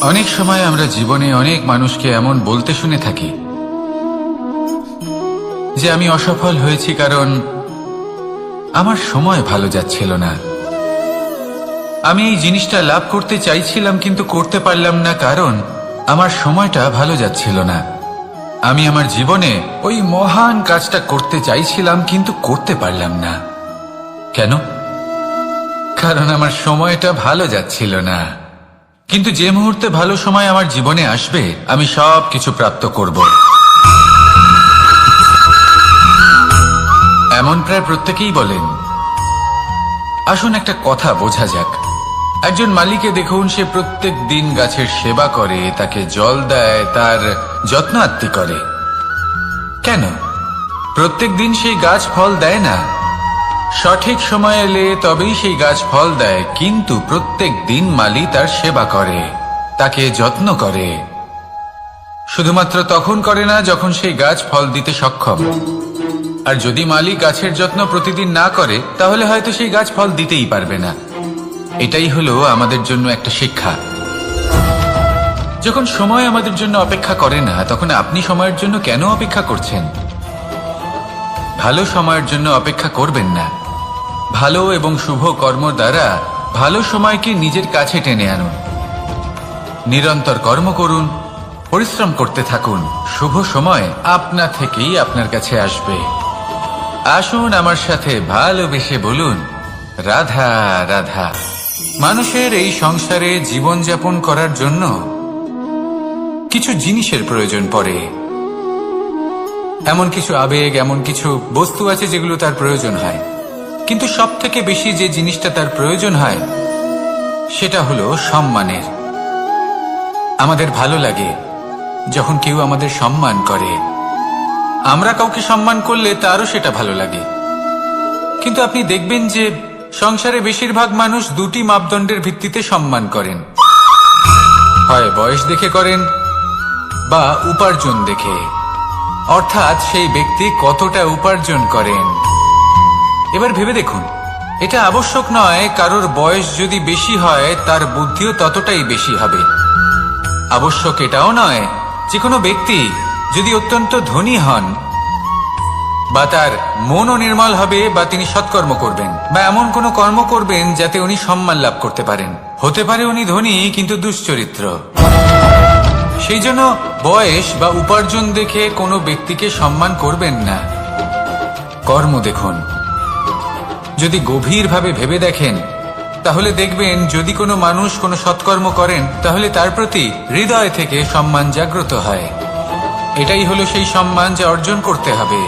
অনেক সময় আমরা জীবনে অনেক মানুষকে এমন বলতে শুনে থাকি যে আমি অসফল হয়েছি কারণ আমার সময় ভালো যাচ্ছিল না। আমি এই জিনিসটা লাভ করতে চাইছিলাম কিন্তু করতে পারলাম না কারণ আমার সময়টা ভালো যাচ্ছিল না। আমি আমার জীবনে ওই মহান কাজটা করতে চাইছিলাম কিন্তু করতে পারলাম না। কেন? কারণ আমার সময়টা ভালো যাচ্ছিল না। কিন্তু যে মুহূর্তে ভালো সময় আমার জীবনে আসবে আমি সব কিছু প্রাপ্ত করব। এমন প্রায় প্রত্যেকেই বলেন। আসুন একটা কথা বোঝা যাক। একজন মালিকে দেখুন, সে প্রত্যেক দিন গাছের সেবা করে, তাকে জল দেয়, তার যত্ন আত্তি করে। কেন? প্রত্যেক দিন সেই গাছ ফল দেয় না। সঠিক সময় এলে তবেই সেই গাছ ফল দেয়, কিন্তু প্রত্যেক দিন মালি তার সেবা করে, তাকে যত্ন করে। শুধুমাত্র তখন করে না যখন সেই গাছ ফল দিতে সক্ষম। আর যদি মালি গাছের যত্ন প্রতিদিন না করে তাহলে হয়তো সেই গাছ ফল দিতেই পারবে না। এটাই হলো আমাদের জন্য একটা শিক্ষা। যখন সময় আমাদের জন্য অপেক্ষা করে না তখন আপনি সময়ের জন্য কেন অপেক্ষা করছেন? ভালো সময়ের জন্য অপেক্ষা করবেন না। ভালো এবং শুভ কর্ম দ্বারা ভালো সময়কে নিজের কাছে টেনে আনুন। নিরন্তর কর্ম করুন, পরিশ্রম করতে থাকুন। শুভ সময় আপনা থেকেই আপনার কাছে আসবে। আসুন আমার সাথে ভালোবেসে বলুন, রাধা রাধা। মানুষের এই সংসারে জীবনযাপন করার জন্য কিছু জিনিসের প্রয়োজন পড়ে। এমন কিছু আবেগ, এমন কিছু বস্তু আছে যেগুলো তার প্রয়োজন হয়। কিন্তু সব থেকে বেশি যে জিনিসটা তার প্রয়োজন হয় সেটা হলো সম্মানের। আমাদের ভালো লাগে যখন কেউ আমাদের সম্মান করে। আমরা কাউকে সম্মান করলে তারও সেটা ভালো লাগে। কিন্তু আপনি দেখবেন যে সংসারে বেশিরভাগ মানুষ দুটি মাপদণ্ডের ভিত্তিতে সম্মান করেন। হয় বয়স দেখে করেন বা উপার্জন দেখে, অর্থাৎ সেই ব্যক্তি কতটা উপার্জন করেন। এবার ভেবে দেখুন, এটা আবশ্যক নয় কারোর বয়স যদি বেশি হয় তার বুদ্ধিও ততটাই বেশি হবে। আবশ্যক এটাও নয় যে কোনো ব্যক্তি যদি অত্যন্ত ধনী হন বা তার মনও নির্মল হবে বা তিনি সৎকর্ম করবেন বা এমন কোনো কর্ম করবেন যাতে উনি সম্মান লাভ করতে পারেন। হতে পারে উনি ধনী কিন্তু দুশ্চরিত্র। সেই জন্য বয়স বা উপার্জন দেখে কোনো ব্যক্তিকে সম্মান করবেন না। কর্ম দেখুন। যদি গভীরভাবে ভেবে দেখেন তাহলে দেখবেন যদি কোনো মানুষ কোনো সৎকর্ম করেন তাহলে তার প্রতি হৃদয় থেকে সম্মান জাগ্রত হয়। এটাই হলো সেই সম্মান যা অর্জন করতে হবে।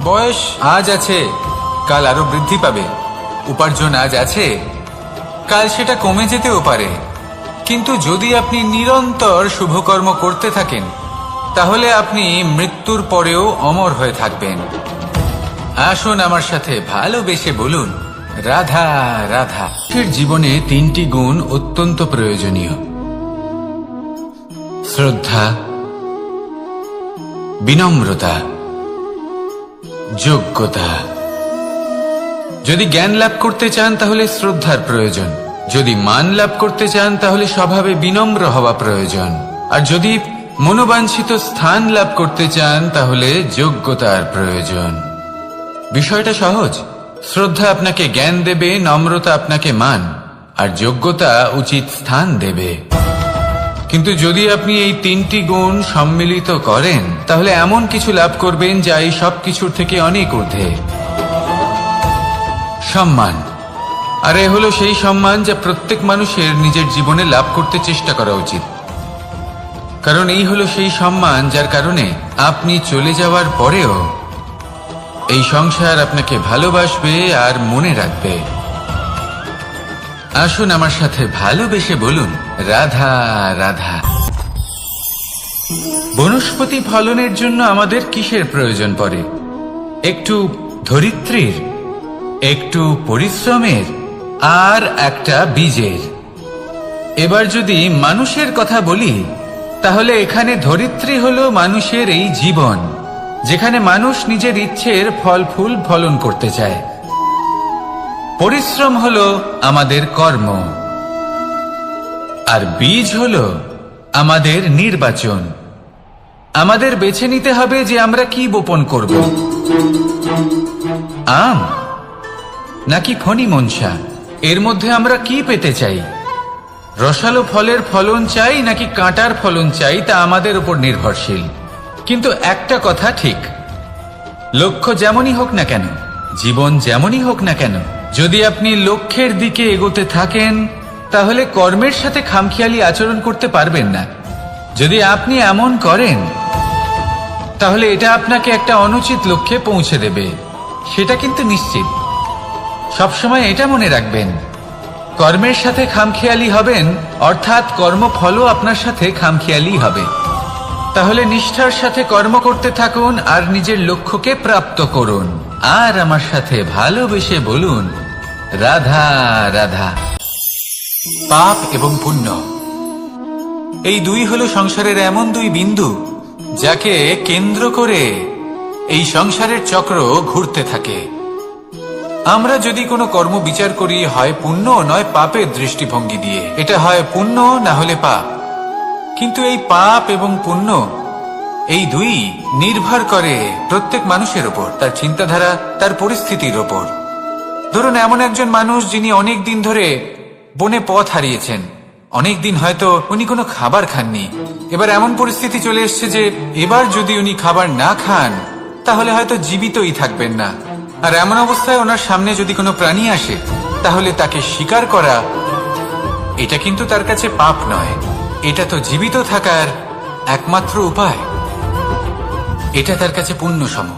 বয়স আজ আছে, কাল আরো বৃদ্ধি পাবে। উপার্জন আজ আছে, কাল সেটা কমে যেতেও পারে। কিন্তু যদি আপনি নিরন্তর শুভকর্ম করতে থাকেন তাহলে আপনি মৃত্যুর পরেও অমর হয়ে থাকবেন। আসুন আমার সাথে ভালোবেসে বলুন, রাধা রাধা। জীবনে তিনটি গুণ অত্যন্ত প্রয়োজনীয়: শ্রদ্ধা, বিনম্রতা, যোগ্যতা। যদি জ্ঞান লাভ করতে চান তাহলে শ্রদ্ধার প্রয়োজন। যদি মান লাভ করতে চান তাহলে স্বভাবে বিনম্র হওয়া প্রয়োজন। আর যদি মনোবাঞ্ছিত স্থান লাভ করতে চান তাহলে যোগ্যতার প্রয়োজন। বিষয়টা সহজ। শ্রদ্ধা আপনাকে জ্ঞান দেবে, নম্রতা আপনাকে মান, আর যোগ্যতা উচিত স্থান দেবে। কিন্তু যদি আপনি এই তিনটি গুণ সম্মিলিত করেন তাহলে এমন কিছু লাভ করবেন যা এই সব কিছুর থেকে অনেক ঊর্ধ্বে। সম্মান। আর এ হলো সেই সম্মান যা প্রত্যেক মানুষের নিজের জীবনে লাভ করতে চেষ্টা করা উচিত। কারণ এই হলো সেই সম্মান যার কারণে আপনি চলে যাওয়ার পরেও এই সংসার আপনাকে ভালোবাসবে আর মনে রাখবে। আসুন আমার সাথে ভালোবেসে বলুন, রাধা রাধা। বনস্পতি ফলনের জন্য আমাদের কিসের প্রয়োজন পড়ে? একটু ধরিত্রীর, একটু পরিশ্রমের, আর একটা বীজের। এবার যদি মানুষের কথা বলি তাহলে এখানে ধরিত্রী হলো মানুষের এই জীবন, যেখানে মানুষ নিজের ইচ্ছের ফল ফুল ফলন করতে চায়। পরিশ্রম হলো আমাদের কর্ম, আর বীজ হলো আমাদের নির্বাচন। আমাদের বেছে নিতে হবে যে আমরা কি বপন করব, আম নাকি ফণি মনসা। এর মধ্যে আমরা কি পেতে চাই, রসালো ফলের ফলন চাই নাকি কাঁটার ফলন চাই, তা আমাদের উপর নির্ভরশীল। কিন্তু একটা কথা ঠিক, লক্ষ্য যেমনই হোক না কেন, জীবন যেমনই হোক না কেন, যদি আপনি লক্ষ্যের দিকে এগোতে থাকেন তাহলে কর্মের সাথে খামখেয়ালি আচরণ করতে পারবেন না। যদি আপনি এমন করেন তাহলে এটা আপনাকে একটা অনুচিত লক্ষ্যে পৌঁছে দেবে, সেটা কিন্তু নিশ্চিত। সবসময় এটা মনে রাখবেন, কর্মের সাথে খামখেয়ালি হবেন অর্থাৎ কর্মফলও আপনার সাথে খামখেয়ালি হবে। তাহলে নিষ্ঠার সাথে কর্ম করতে থাকুন আর নিজের লক্ষ্যকে প্রাপ্ত করুন। আর আমার সাথে ভালোবেসে বলুন, রাধা রাধা। পাপ এবং পুণ্য, এই দুই হলো সংসারের এমন দুই বিন্দু যাকে কেন্দ্র করে এই সংসারের চক্র ঘুরতে থাকে। আমরা যদি কোনো কর্ম বিচার করি, হয় পুণ্য নয় পাপের দৃষ্টিভঙ্গি দিয়ে, এটা হয় পুণ্য না হলে পাপ। কিন্তু এই পাপ এবং পুণ্য এই দুই নির্ভর করে প্রত্যেক মানুষের ওপর, তার চিন্তাধারা, তার পরিস্থিতির ওপর। ধরুন এমন একজন মানুষ যিনি অনেক দিন ধরে বনে পথ হারিয়েছেন, অনেক দিন হয়তো উনি কোনো খাবার খাননি। এবার এমন পরিস্থিতি চলে এসছে যে এবার যদি উনি খাবার না খান তাহলে হয়তো জীবিতই থাকবেন না। আর এমন অবস্থায় ওনার সামনে যদি কোনো প্রাণী আসে তাহলে তাকে শিকার করা, এটা কিন্তু তার কাছে পাপ নয়, এটা তো জীবিত থাকার একমাত্র উপায়। এটা তার কাছে পুণ্য সম।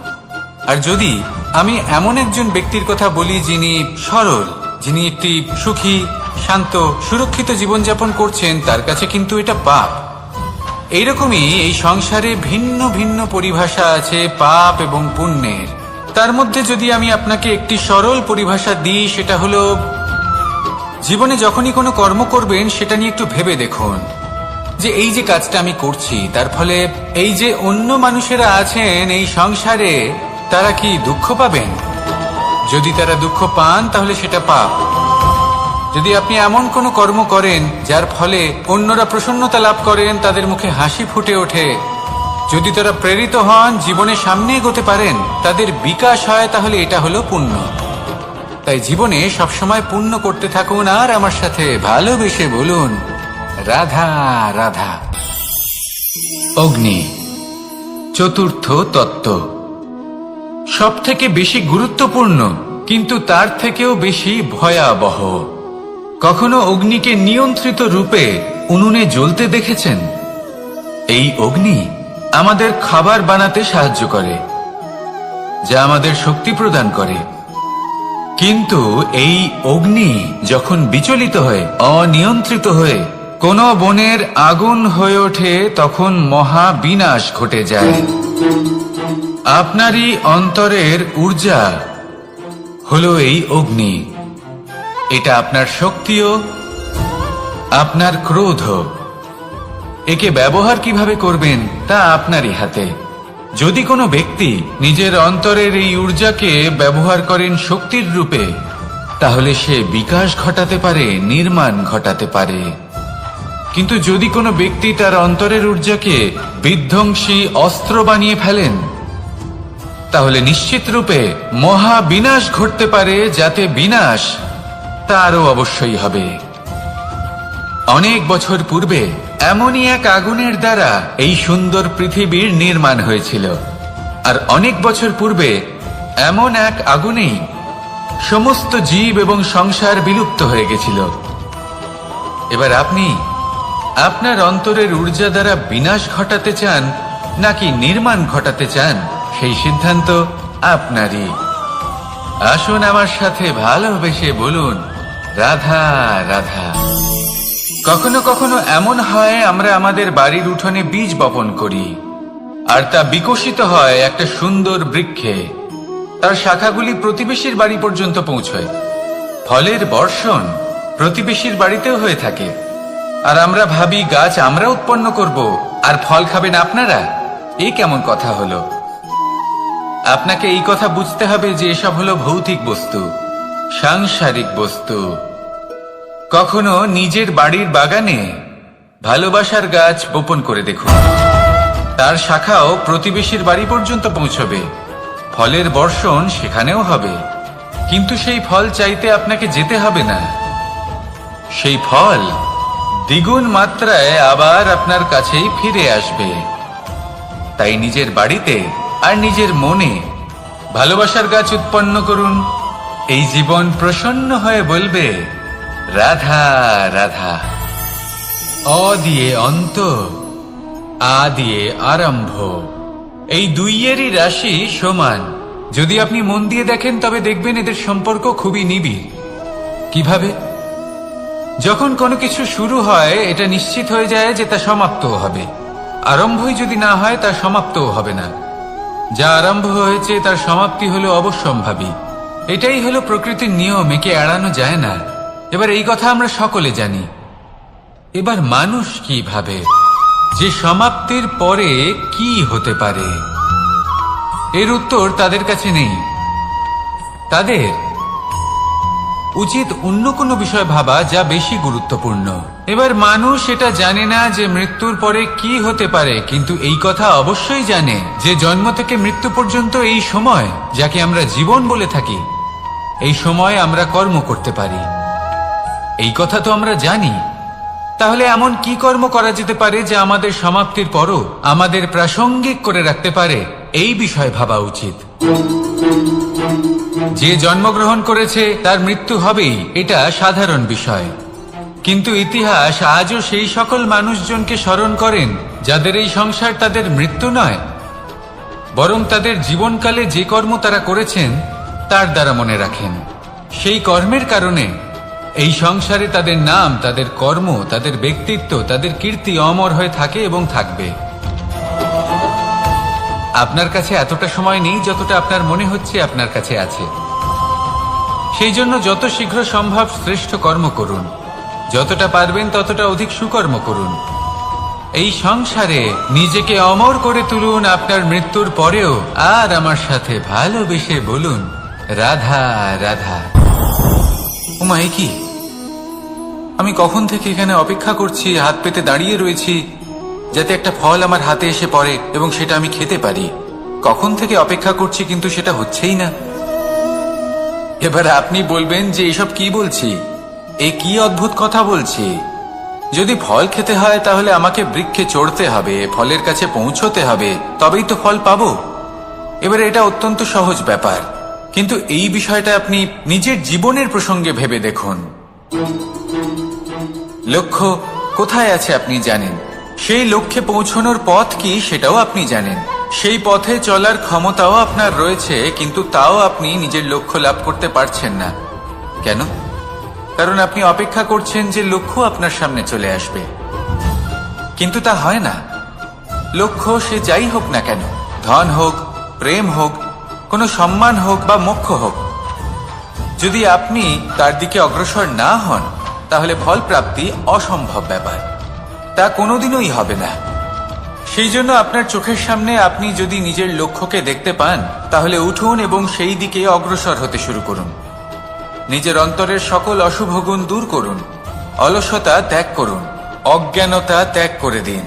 আর যদি আমি এমন একজন ব্যক্তির কথা বলি যিনি সরল, যিনি একটি সুখী, শান্ত, সুরক্ষিত জীবনযাপন করছেন, তার কাছে কিন্তু এটা পাপ। এইরকমই এই সংসারে ভিন্ন ভিন্ন পরিভাষা আছে পাপ এবং পুণ্যের। তার মধ্যে যদি আমি আপনাকে একটি সরল পরিভাষা দিই, সেটা হলো, জীবনে যখনই কোনো কর্ম করবেন সেটা নিয়ে একটু ভেবে দেখুন যে এই যে কাজটা আমি করছি তার ফলে এই যে অন্য মানুষেরা আছেন এই সংসারে, তারা কি দুঃখ পাবেন? যদি তারা দুঃখ পান তাহলে সেটা পাপ। যদি আপনি এমন কোনো কর্ম করেন যার ফলে অন্যরা প্রসন্নতা লাভ করেন, তাদের মুখে হাসি ফুটে ওঠে, যদি তারা প্রেরিত হন, জীবনে সামনে এগোতে পারেন, তাদের বিকাশ হয়, তাহলে এটা হলো পুণ্য। তাই জীবনে সবসময় পুণ্য করতে থাকুন আর আমার সাথে ভালোবেসে বলুন, রাধা রাধা। অগ্নি, চতুর্থ তত্ত্ব, সব থেকে বেশি গুরুত্বপূর্ণ কিন্তু তার থেকেও বেশি ভয়াবহ। কখনো অগ্নিকে নিয়ন্ত্রিত রূপে উনুনে জ্বলতে দেখেছেন? এই অগ্নি আমাদের খাবার বানাতে সাহায্য করে, যা আমাদের শক্তি প্রদান করে। কিন্তু এই অগ্নি যখন বিচলিত হয়ে, অনিয়ন্ত্রিত হয়ে কোনো বনের আগুন হয়ে ওঠে, তখন মহা বিনাশ ঘটে যায়। আপনারই অন্তরের ঊর্জা হলো এই অগ্নি। এটা আপনার শক্তিও, আপনার ক্রোধ। একে ব্যবহার কিভাবে করবেন তা আপনারই হাতে। যদি কোনো ব্যক্তি নিজের অন্তরের এই ঊর্জাকে ব্যবহার করেন শক্তির রূপে, তাহলে সে বিকাশ ঘটাতে পারে, নির্মাণ ঘটাতে পারে। কিন্তু যদি কোনো ব্যক্তি তার অন্তরের ঊর্জাকে বিধ্বংসী অস্ত্র বানিয়ে ফেলেন, তাহলে নিশ্চিত রূপে মহা বিনাশ ঘটতে পারে, যাতে বিনাশ তারও অবশ্যই হবে। অনেক বছর পূর্বে এমনই এক আগুনের দ্বারা এই সুন্দর পৃথিবীর নির্মাণ হয়েছিল। আর অনেক বছর পূর্বে এমন এক আগুনেই সমস্ত জীব এবং সংসার বিলুপ্ত হয়ে গেছিল। এবার আপনি আপনার অন্তরের ঊর্জা দ্বারা বিনাশ ঘটাতে চান নাকি নির্মাণ ঘটাতে চান, সেই সিদ্ধান্ত আপনারই। আসুন আমার সাথে ভালোবেসে বলুন, রাধা রাধা। কখনো কখনো এমন হয়, আমরা আমাদের বাড়ির উঠোনে বীজ বপন করি আর তা বিকশিত হয় একটা সুন্দর বৃক্ষে। তার শাখাগুলি প্রতিবেশীর বাড়ি পর্যন্ত পৌঁছয়। ফলের বর্ষণ প্রতিবেশীর বাড়িতেও হয়ে থাকে। আর আমরা ভাবি গাছ আমরা উৎপন্ন করব আর ফল খাবেন আপনারা। এই কেমন কথা হলো? আপনাকে এই কথা বুঝতে হবে যে এসব হলো ভৌতিক বস্তু, সাংসারিক বস্তু। কখনো নিজের বাড়ির বাগানে ভালোবাসার গাছ বপন করে দেখুন। তার শাখাও প্রতিবেশীর বাড়ি পর্যন্ত পৌঁছবে, ফলের বর্ষণ সেখানেও হবে। কিন্তু সেই ফল চাইতে আপনাকে যেতে হবে না, সেই ফল দ্বিগুণ মাত্রায় আবার আপনার কাছেই ফিরে আসবে। তাই নিজের বাড়িতে আর নিজের মনে ভালোবাসার গাছ উৎপন্ন করুন। এই জীবন প্রসন্ন হয়ে বলবে, রাধা রাধা। অ দিয়ে অন্ত, আ দিয়ে আরম্ভ, এই দুইয়েরই রাশি সমান। যদি আপনি মন দিয়ে দেখেন তবে দেখবেন এদের সম্পর্ক খুবই নিবিড়। কিভাবে? যখন কোনো কিছু শুরু হয় এটা নিশ্চিত হয়ে যায় যে তা সমাপ্তও হবে। আরম্ভই যদি না হয় তা সমাপ্তও হবে না। যা আরম্ভ হয়েছে তার সমাপ্তি হলো অবশ্যম্ভাবী। এটাই হলো প্রকৃতির নিয়ম, একে এড়ানো যায় না। এবার এই কথা আমরা সকলে জানি। এবার মানুষ কি ভাবে যে সমাপ্তির পরে কি হতে পারে, এর উত্তর তাদের কাছে নেই। তাদের উচিত অন্য কোনো বিষয় ভাবা যা বেশি গুরুত্বপূর্ণ। এবার মানুষ এটা জানে না যে মৃত্যুর পরে কি হতে পারে, কিন্তু এই কথা অবশ্যই জানে যে জন্ম থেকে মৃত্যু পর্যন্ত এই সময়, যাকে আমরা জীবন বলে থাকি, এই সময় আমরা কর্ম করতে পারি। এই কথা তো আমরা জানি। তাহলে এমন কি কর্ম করা যেতে পারে যা আমাদের সমাপ্তির পরও আমাদের প্রাসঙ্গিক করে রাখতে পারে, এই বিষয়ে ভাবা উচিত। যে জন্মগ্রহণ করেছে তার মৃত্যু হবেই, এটা সাধারণ বিষয়। কিন্তু ইতিহাস আজও সেই সকল মানুষজনকে স্মরণ করেন যাদের এই সংসার তাদের মৃত্যু নয়, বরং তাদের জীবনকালে যে কর্ম তারা করেছেন তার দ্বারা মনে রাখেন। সেই কর্মের কারণে এই সংসারে তাদের নাম, তাদের কর্ম, তাদের ব্যক্তিত্ব, তাদের কীর্তি অমর হয়ে থাকে এবং থাকবে। আপনার কাছে এতটা সময় নেই যতটা আপনার মনে হচ্ছে আপনার কাছে আছে। সেই জন্য যত শীঘ্র সম্ভব শ্রেষ্ঠ কর্ম করুন, যতটা পারবেন ততটা অধিক সুকর্ম করুন। এই সংসারে নিজেকে অমর করে তুলুন আপনার মৃত্যুর পরেও, আর আমার সাথে ভালোবেসে বলুন, রাধা রাধা। ওমা, এ কি? আমি কখন থেকে এখানে অপেক্ষা করছি, হাত পেতে দাঁড়িয়ে রয়েছি যাতে একটা ফল আমার হাতে এসে পড়ে এবং সেটা আমি খেতে পারি। কখন থেকে অপেক্ষা করছি, কিন্তু সেটা হচ্ছেই না। এবার আপনি বলবেন যে এসব কি বলছি, এ কি অদ্ভুত কথা বলছি। যদি ফল খেতে হয় তাহলে আমাকে বৃক্ষে চড়তে হবে, ফলের কাছে পৌঁছতে হবে, তবেই তো ফল পাবো। এবারে এটা অত্যন্ত সহজ ব্যাপার, কিন্তু এই বিষয়টা আপনি নিজের জীবনের প্রসঙ্গে ভেবে দেখুন। লক্ষ্য কোথায় আছে আপনি জানেন, সেই লক্ষ্যে পৌঁছানোর পথ কি সেটাও আপনি জানেন, সেই পথে চলার ক্ষমতাও আপনার রয়েছে, কিন্তু তাও আপনি নিজের লক্ষ্য লাভ করতে পারছেন না। কেন? কারণ আপনি অপেক্ষা করছেন যে লক্ষ্য আপনার সামনে চলে আসবে, কিন্তু তা হয় না। লক্ষ্য সে যাই হোক না কেন, ধন হোক, প্রেম হোক, কোনো সম্মান হোক বা মোক্ষ হোক, যদি আপনি তার দিকে অগ্রসর না হন তাহলে ফল প্রাপ্তি অসম্ভব ব্যাপার, তা কোনোদিনই হবে না। সেই জন্য আপনার চোখের সামনে আপনি যদি নিজের লক্ষ্যকে দেখতে পান তাহলে উঠুন এবং সেই দিকে অগ্রসর হতে শুরু করুন। নিজের অন্তরের সকল অশুভ গুণ দূর করুন, অলসতা ত্যাগ করুন, অজ্ঞানতা ত্যাগ করে দিন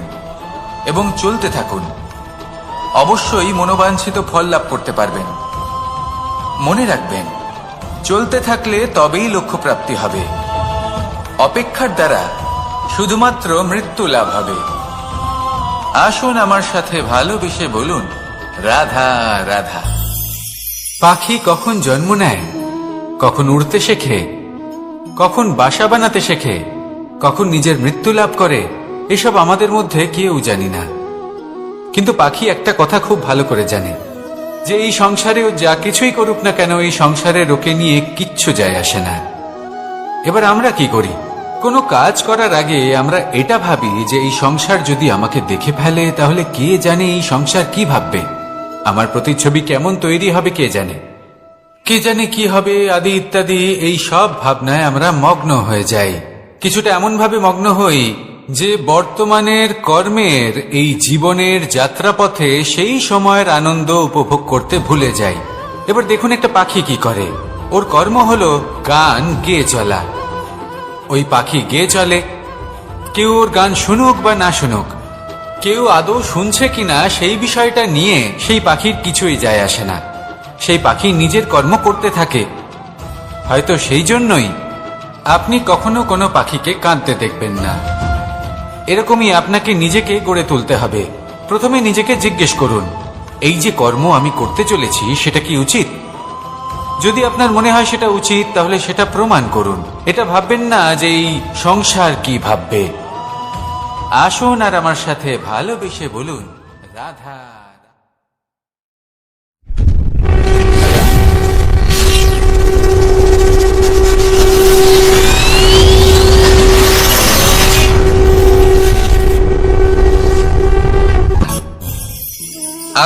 এবং চলতে থাকুন। অবশ্যই মনোবাঞ্ছিত ফল লাভ করতে পারবেন। মনে রাখবেন, চলতে থাকলে তবেই লক্ষ্য প্রাপ্তি হবে। অপেক্ষার দ্বারা শুধুমাত্র মৃত্যু লাভ হবে। আসুন আমার সাথে ভালোবেসে বলুন, রাধা রাধা। পাখি কখন জন্ম নেয়, কখন উড়তে শেখে, কখন বাসা বানাতে শেখে, কখন নিজের মৃত্যু লাভ করে, এসব আমাদের মধ্যে কেউ জানি না। কিন্তু পাখি একটা কথা খুব ভালো করে জানে, যে এই সংসারেও যা কিছুই করুক না কেন, এই সংসারের ওকে নিয়ে কিচ্ছু যায় আসে না। এবার আমরা কি করি? কোনো কাজ করার আগে আমরা এটা ভাবি যে এই সংসার যদি আমাকে দেখে ফেলে তাহলে কে জানে এই সংসার কি ভাববে, আমার প্রতিচ্ছবি কেমন তৈরি হবে কে জানে, কে জানে কি হবে আদি ইত্যাদি। এই সব ভাবনায় আমরা মগ্ন হয়ে যাই। কিছুটা এমন ভাবে মগ্ন হই যে বর্তমানের কর্মের এই জীবনের যাত্রাপথে সেই সময়ের আনন্দ উপভোগ করতে ভুলে যাই। এবার দেখুন একটা পাখি কি করে, ওর কর্ম হলো গান গেয়ে চলা। ওই পাখি গেয়ে চলে, কেউ ওর গান শুনুক বা না শুনুক, কেউ আদৌ শুনছে কিনা সেই বিষয়টা নিয়ে সেই পাখির কিছুই যায় আসে না। সেই পাখি নিজের কর্ম করতে থাকে। হয়তো সেই জন্যই আপনি কখনো কোনো পাখিকে কাঁদতে দেখবেন না। এরকমই আপনাকে নিজেকে গড়ে তুলতে হবে। প্রথমে নিজেকে জিজ্ঞেস করুন, এই যে কর্ম আমি করতে চলেছি সেটা কি উচিত? যদি আপনার মনে হয় সেটা উচিত, তাহলে সেটা প্রমাণ করুন। এটা ভাববেন না যে এই সংসার কি ভাববে। আসুন আর আমার সাথে ভালোবেসে বলুন, রাধা।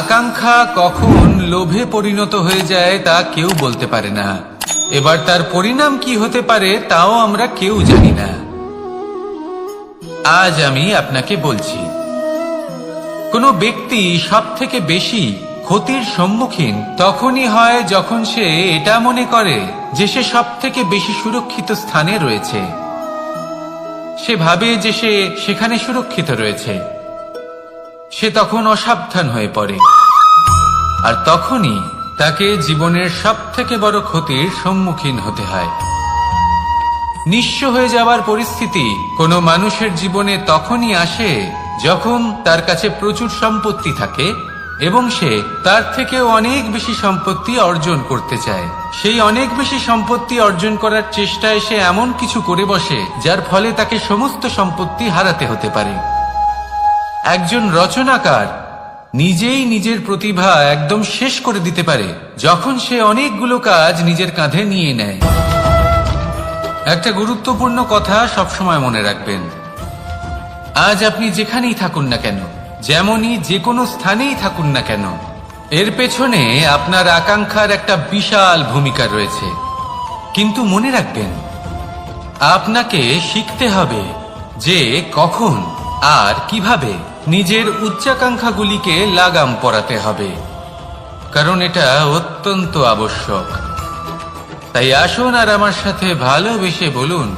আকাঙ্ক্ষা কখন লোভে পরিণত হয়ে যায় তা কেউ বলতে পারে না। এবার তার পরিণাম কি হতে পারে তাও আমরা কেউ জানি না। আজ আমি আপনাকে বলছি, কোনো ব্যক্তি সব থেকে বেশি ক্ষতির সম্মুখীন তখনই হয় যখন সে এটা মনে করে যে সে সব থেকে বেশি সুরক্ষিত স্থানে রয়েছে। সে ভাবে যে সে সেখানে সুরক্ষিত রয়েছে। সে তখন অসাবধান হয়ে পড়ে, আর তখনই তাকে জীবনের সব থেকে বড় ক্ষতির সম্মুখীন হতে হয়। নিঃস্ব হয়ে যাওয়ার পরিস্থিতি কোনো মানুষের জীবনে তখনই আসে যখন তার কাছে প্রচুর সম্পত্তি থাকে এবং সে তার থেকেও অনেক বেশি সম্পত্তি অর্জন করতে চায়। সেই অনেক বেশি সম্পত্তি অর্জন করার চেষ্টায় সে এমন কিছু করে বসে যার ফলে তাকে সমস্ত সম্পত্তি হারাতে হতে পারে। একজন রচনাকার নিজেই নিজের প্রতিভা একদম শেষ করে দিতে পারে যখন সে অনেকগুলো কাজ নিজের কাঁধে নিয়ে নেয়। একটা গুরুত্বপূর্ণ কথা সবসময় মনে রাখবেন, আজ আপনি যেখানেই থাকুন না কেন, যেমনই যে কোনো স্থানেই থাকুন না কেন, এর পেছনে আপনার আকাঙ্ক্ষার একটা বিশাল ভূমিকা রয়েছে। কিন্তু মনে রাখবেন, আপনাকে শিখতে হবে যে কখন আর কিভাবে নিজের উচ্চাকাঙ্ক্ষাগুলিকে লাগাম পরাতে হবে, কারণ এটা অত্যন্ত আবশ্যক। তাই আসুন আর আমার সাথে ভালোবেসে বলুন,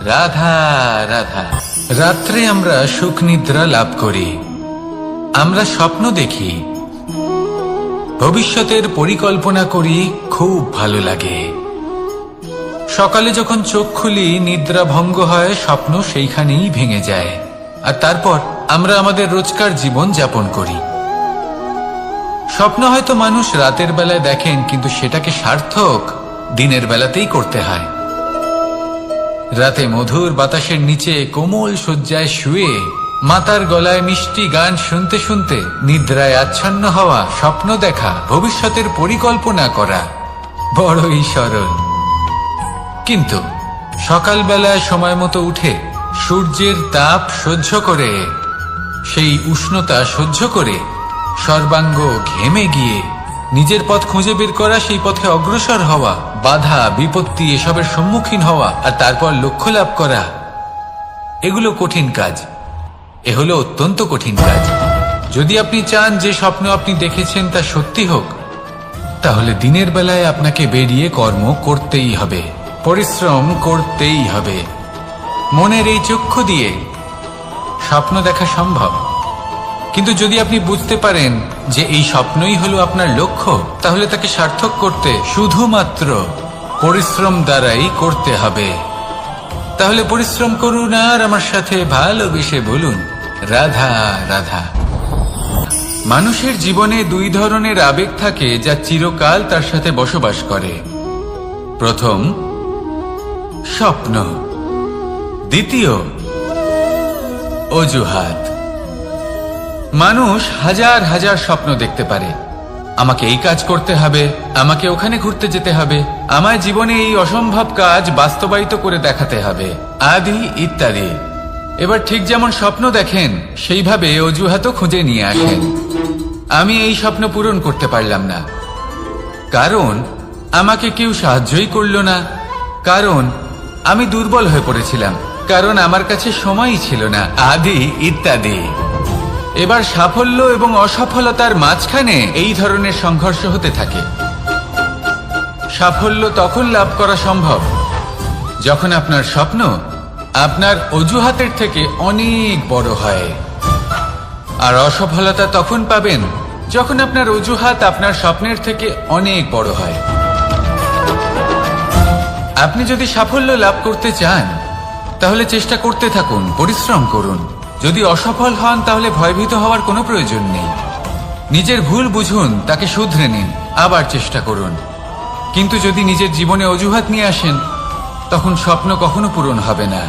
রাধা রাধা। রাত্রে আমরা সুখ নিদ্রা লাভ করি, আমরা স্বপ্ন দেখি, ভবিষ্যতের পরিকল্পনা করি, খুব ভালো লাগে। সকালে যখন চোখ খুলি নিদ্রা ভঙ্গ হয়, স্বপ্ন সেইখানেই ভেঙে যায়, আর তারপর আমরা আমাদের রোজকার জীবন যাপন করি। স্বপ্ন হয়তো মানুষ রাতের বেলায় দেখেন, কিন্তু সেটাকে সার্থক দিনের বেলাতেই করতে হয়। রাতে মধুর বাতাসের নিচে কোমল শয্যায় শুয়ে মাতার গলায় মিষ্টি গান শুনতে শুনতে নিদ্রায় আচ্ছন্ন হওয়া, স্বপ্ন দেখা, ভবিষ্যতের পরিকল্পনা করা বড়ই সরল। কিন্তু সকালবেলায় সময় মতো উঠে সূর্যের তাপ সহ্য করে, সেই উষ্ণতা সহ্য করে সর্বাঙ্গ ঘেমে গিয়ে নিজের পথ খুঁজে বের করা, সেই পথে অগ্রসর হওয়া, বাধা বিপত্তি এসবের সম্মুখীন হওয়া, আর তারপর লক্ষ্য লাভ করা, এগুলো কঠিন কাজ। এ হলো অত্যন্ত কঠিন কাজ। যদি আপনি চান যে স্বপ্ন আপনি দেখেছেন তা সত্যি হোক, তাহলে দিনের বেলায় আপনাকে বেরিয়ে কর্ম করতেই হবে, পরিশ্রম করতেই হবে। মনের এই চক্ষু দিয়ে স্বপ্ন দেখা সম্ভব, কিন্তু যদি আপনি বুঝতে পারেন যে এই স্বপ্নই হলো আপনার লক্ষ্য, তাহলে তাকে সার্থক করতে শুধুমাত্র পরিশ্রম দ্বারাই করতে হবে। তাহলে পরিশ্রম করুন আর আমার সাথে ভালোবেসে বলুন, রাধা রাধা। মানুষের জীবনে দুই ধরনের আবেগ থাকে যা চিরকাল তার সাথে বসবাস করে। প্রথম, স্বপ্ন। দ্বিতীয়, অজুহাত। মানুষ হাজার হাজার স্বপ্ন দেখতে পারে। আমাকে এই কাজ করতে হবে, আমাকে ওখানে ঘুরতে যেতে হবে, আমার জীবনে এই অসম্ভব কাজ বাস্তবায়িত করে দেখাতে হবে, আদি ইত্যাদি। এবার ঠিক যেমন স্বপ্ন দেখেন, সেইভাবে অজুহাতও খুঁজে নিয়ে আসেন। আমি এই স্বপ্ন পূরণ করতে পারলাম না, কারণ আমাকে কেউ সাহায্যই করলো না, কারণ আমি দুর্বল হয়ে পড়েছিলাম, কারণ আমার কাছে সময়ই ছিল না, আদি ইত্যাদি। এবার সাফল্য এবং অসফলতার মাঝখানে এই ধরনের সংঘর্ষ হতে থাকে। সাফল্য তখন লাভ করা সম্ভব যখন আপনার স্বপ্ন আপনার অজুহাতের থেকে অনেক বড় হয়। আর অসফলতা তখন পাবেন যখন আপনার অজুহাত আপনার স্বপ্নের থেকে অনেক বড় হয়। আপনি যদি সাফল্য লাভ করতে চান তাহলে চেষ্টা করতে থাকুন, পরিশ্রম করুন। যদি অসফল হন তাহলে ভয়ভীত হওয়ার কোনো প্রয়োজন নেই। নিজের ভুল বুঝুন, তাকে শুধরে নিন, আবার চেষ্টা করুন। কিন্তু যদি নিজের জীবনে অজুহাত নিয়ে আসেন তখন স্বপ্ন কখনো পূরণ হবে না।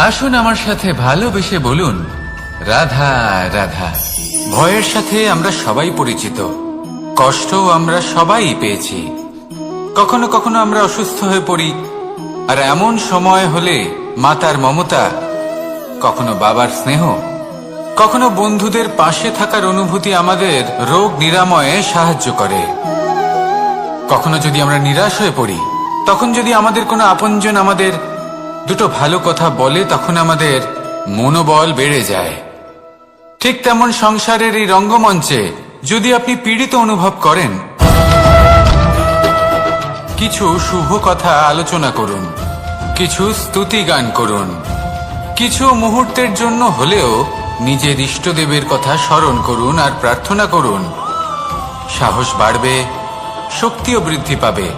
আসুন আমার সাথে ভালোবেসে বলুন, রাধা রাধা। ভয়ের সাথে আমরা সবাই পরিচিত, কষ্টও আমরা সবাই পেয়েছি। কখনো কখনো আমরা অসুস্থ হয়ে পড়ি, আর এমন সময় হলে মাতার মমতা, কখনো বাবার স্নেহ, কখনো বন্ধুদের পাশে থাকার অনুভূতি আমাদের রোগ নিরাময়ে সাহায্য করে। কখনো যদি আমরা নিরাশ হয়ে পড়ি, তখন যদি আমাদের কোনো আপনজন আমাদের দুটো ভালো কথা বলে, তখন আমাদের মনোবল বেড়ে যায়। ঠিক তেমন সংসারের এই রঙ্গমঞ্চে যদি আপনি পীড়িত অনুভব করেন, কিছু শুভ কথা আলোচনা করুন, কিছু স্তুতি গান করুন, কিছু মুহূর্তের জন্য হলেও নিজের ইষ্টদেবের কথা স্মরণ করুন আর প্রার্থনা করুন। সাহস বাড়বে, শক্তিও বৃদ্ধি পাবে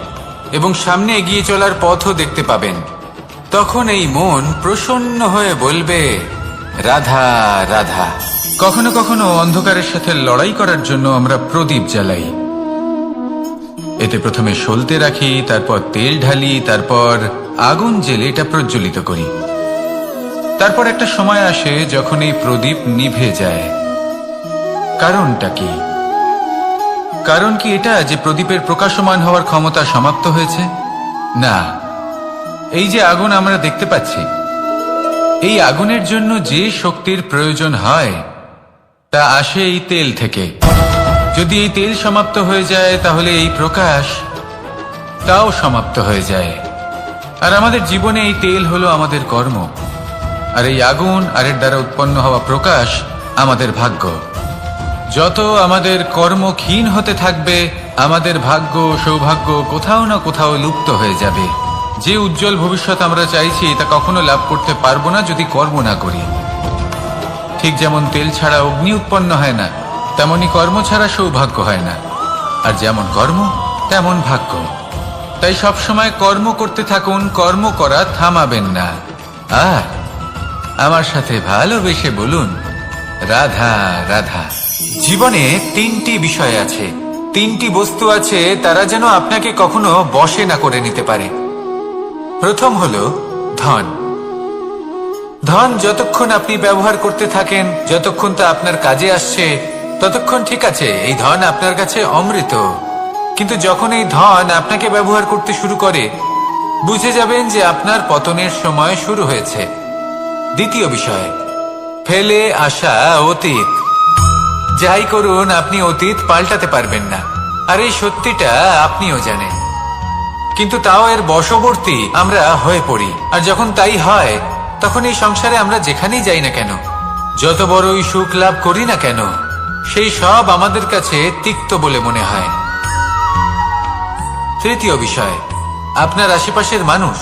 এবং সামনে এগিয়ে চলার পথও দেখতে পাবেন। তখন এই মন প্রসন্ন হয়ে বলবে, রাধা রাধা। কখনো কখনো অন্ধকারের সাথে লড়াই করার জন্য আমরা প্রদীপ জ্বালাই। এতে প্রথমে সলতে রাখি, তারপর তেল ঢালি, তারপর আগুন জেলে এটা প্রজ্বলিত করি। তারপর একটা সময় আসে যখন এই প্রদীপ নিভে যায়। কারণটা কি? কারণ কি এটা যে প্রদীপের প্রকাশমান হওয়ার ক্ষমতা সমাপ্ত হয়েছে? না, এই যে আগুন আমরা দেখতে পাচ্ছি, এই আগুনের জন্য যে শক্তির প্রয়োজন হয় তা আসে এই তেল থেকে। যদি এই তেল সমাপ্ত হয়ে যায় তাহলে এই প্রকাশ তাও সমাপ্ত হয়ে যায়। আর আমাদের জীবনে এই তেল হলো আমাদের কর্ম, আর এই আগুন আর এর দ্বারা উৎপন্ন হওয়া প্রকাশ আমাদের ভাগ্য। যত আমাদের কর্ম ক্ষীণ হতে থাকবে, আমাদের ভাগ্য সৌভাগ্য কোথাও না কোথাও লুপ্ত হয়ে যাবে। যে উজ্জ্বল ভবিষ্যৎ আমরা চাইছি তা কখনো লাভ করতে পারবো না যদি কর্ম না করি। ঠিক যেমন তেল ছাড়া অগ্নি উৎপন্ন হয় না, তেমনি কর্ম ছাড়া সৌভাগ্য হয় না। আর যেমন কর্ম তেমন ভাগ্য। তাই সবসময় কর্ম করতে থাকুন, কর্ম করা থামাবেন না। আর আমার সাথে ভালোবেসে বলুন, রাধা রাধা। জীবনে তিনটি বিষয় আছে, তিনটি বস্তু আছে, তারা যেন আপনাকে কখনো বশে না করে নিতে পারে। প্রথম হলো ধন। ধন যতক্ষণ আপনি ব্যবহার করতে থাকেন, যতক্ষণ তা আপনার কাজে আসছে, ততক্ষণ ঠিক আছে, এই ধন আপনার কাছে অমৃত। কিন্তু যখন এই ধন আপনাকে ব্যবহার করতে শুরু করে, বুঝে যাবেন যে আপনার পতনের সময় শুরু হয়েছে। দ্বিতীয় বিষয়, ফেলে আসা অতীত। যাই করুন, আপনি অতীত পাল্টাতে পারবেন না, আর এই সত্যিটা আপনিও জানেন। কিন্তু তাও এর বশবর্তী আমরা হয়ে পড়ি। আর যখন তাই হয়, তখন এই সংসারে আমরা যেখানেই যাই না কেন, যত বড়ই সুখ লাভ করি না কেন, সেই সব আমাদের কাছে তিক্ত বলে মনে হয়। তৃতীয় বিষয়, আপনার আশেপাশের মানুষ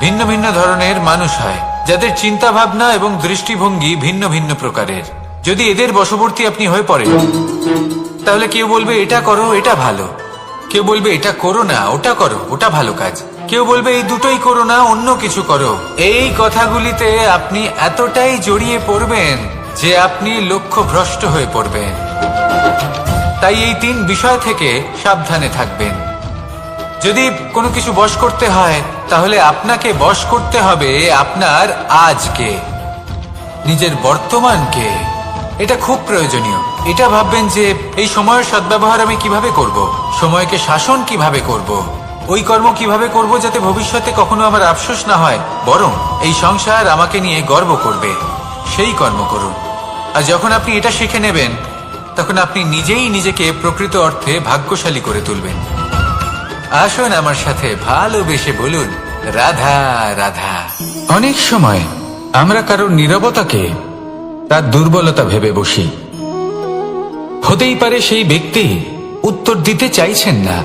ভিন্ন ভিন্ন ধরনের মানুষ হয়, যাদের চিন্তা ভাবনা এবং দৃষ্টিভঙ্গি ভিন্ন ভিন্ন প্রকারের। যদি এদের বশবর্তী আপনি হয়ে পড়েন, তাহলে কেউ বলবে এটা করো, এটা ভালো। কেউ বলবে এটা করো না, ওটা করো, ওটা ভালো কাজ। কেউ বলবে এই দুটোই করো না, অন্য কিছু করো। এই কথাগুলিতে আপনি এতটাই জড়িয়ে পড়বেন যে আপনি লক্ষ্যভ্রষ্ট হয়ে পড়বেন। তাই এই তিন বিষয় থেকে সাবধানে থাকবেন। যদি কোনো কিছু বশ করতে হয়, তাহলে আপনাকে বশ করতে হবে আপনার আজকে, নিজের বর্তমানকে। এটা খুব প্রয়োজনীয়। এটা ভাববেন যে এই সময়ের সদ্ব্যবহার আমি কিভাবে করব, সময়কে শাসন কিভাবে করব, ওই কর্ম কিভাবে করব যাতে ভবিষ্যতে কখনো আমার আফসোস না হয়, বরং এই সংসার আমাকে নিয়ে গর্ব করবে, সেই কর্ম করুন। আর যখন আপনি এটা শিখে নেবেন, তখন আপনি নিজেই নিজেকে প্রকৃত অর্থে ভাগ্যশালী করে তুলবেন। আসুন আমার সাথে ভালোবেসে বলুন, রাধা রাধা। অনেক সময় আমরা কারোর নীরবতাকে তার দুর্বলতা ভেবে বসি। হতেই পারে সেই ব্যক্তি উত্তর দিতে চাইছেন না,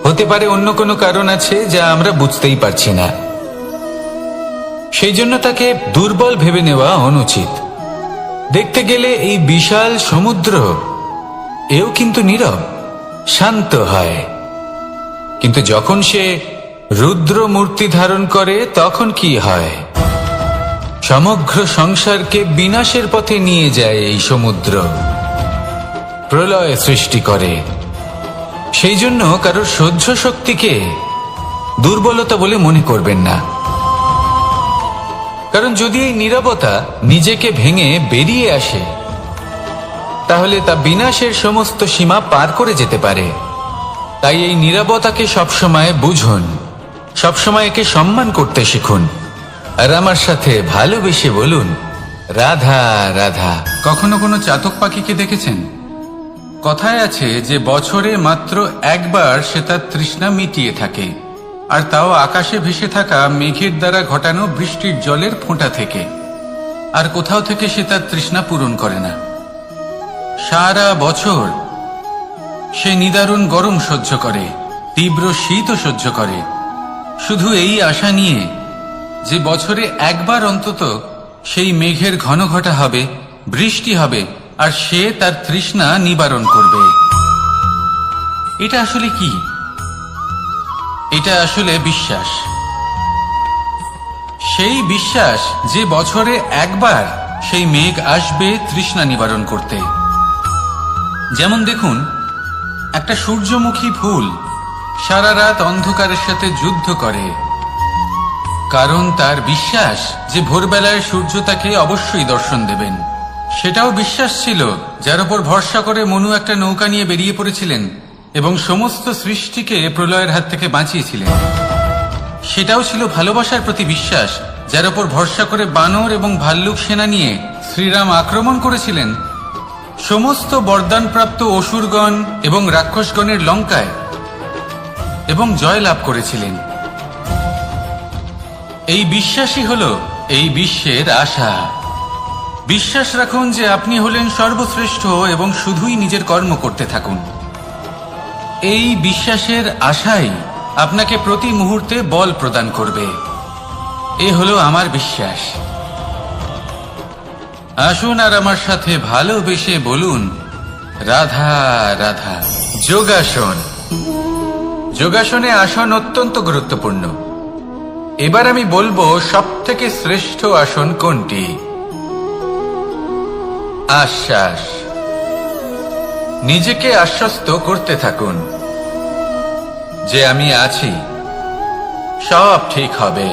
হতে পারে অন্য কোনো কারণ আছে যা আমরা বুঝতেই পারছি না। সেই জন্য তাকে দুর্বল ভেবে নেওয়া অনুচিত। দেখতে গেলে এই বিশাল সমুদ্র এও কিন্তু নীরব, শান্ত হয়। কিন্তু যখন সে রুদ্র মূর্তি ধারণ করে তখন কি হয়? সমগ্র সংসারকে বিনাশের পথে নিয়ে যায় এই সমুদ্র, প্রলয় সৃষ্টি করে। সেই জন্য কারোর সহ্য শক্তিকে দুর্বলতা বলে মনে করবেন না। কারণ যদি এই নীরবতা নিজেকে ভেঙে বেরিয়ে আসে, তাহলে তা বিনাশের সমস্ত সীমা পার করে যেতে পারে। তাই এই নীরবতাকে সবসময় বুঝুন, সবসময় একে সম্মান করতে শিখুন, আর আমার সাথে ভালোবেসে বলুন, রাধা রাধা। কখনো কোনো চাতক পাখিকে দেখেছেন? কথায় আছে যে বছরে মাত্র একবার সে তার তৃষ্ণা মিটিয়ে থাকে, আর তাও আকাশে ভেসে থাকা মেঘের দ্বারা ঘটানো বৃষ্টির জলের ফোঁটা থেকে। আর কোথাও থেকে সে তার তৃষ্ণা পূরণ করে না। সারা বছর সে নিদারুণ গরম সহ্য করে, তীব্র শীতও সহ্য করে, শুধু এই আশা নিয়ে যে বছরে একবার অন্তত সেই মেঘের ঘন ঘটা হবে, বৃষ্টি হবে, আর সে তার তৃষ্ণা নিবারণ করবে। এটা আসলে কি? এটা আসলে বিশ্বাস। সেই বিশ্বাস যে বছরে একবার সেই মেঘ আসবে তৃষ্ণা নিবারণ করতে। যেমন দেখুন, একটা সূর্যমুখী ফুল সারা রাত অন্ধকারের সাথে যুদ্ধ করে, কারণ তার বিশ্বাস যে ভোরবেলায় সূর্য তাকে অবশ্যই দর্শন দেবেন। সেটাও বিশ্বাস ছিল যার উপর ভরসা করে মনু একটা নৌকা নিয়ে বেরিয়ে পড়েছিলেন এবং সমস্ত সৃষ্টিকে প্রলয়ের হাত থেকে বাঁচিয়েছিলেন। সেটাও ছিল ভালোবাসার প্রতি বিশ্বাস, যার উপর ভরসা করে বানর এবং ভাল্লুক সেনা নিয়ে শ্রীরাম আক্রমণ করেছিলেন সমস্ত বরদানপ্রাপ্ত অসুরগণ এবং রাক্ষসগণের লঙ্কায় এবং জয় লাভ করেছিলেন। এই বিশ্বাসই হল এই বিশ্বের আশা। বিশ্বাস রাখুন যে আপনি হলেন সর্বশ্রেষ্ঠ এবং শুধুই নিজের কর্ম করতে থাকুন। এই বিশ্বাসের আশাই আপনাকে প্রতি মুহূর্তে বল প্রদান করবে। এ হলো আমার বিশ্বাস। আসুন আর আমার সাথে ভালোবেসে বলুন, রাধা রাধা। যোগাসন। যোগাসনে আসন অত্যন্ত গুরুত্বপূর্ণ। এবার আমি বলবো সবথেকে শ্রেষ্ঠ আসন কোনটি। আশ্বাস। নিজেকে আশ্বস্ত করতে থাকুন যে আমি আছি, সব ঠিক হবে,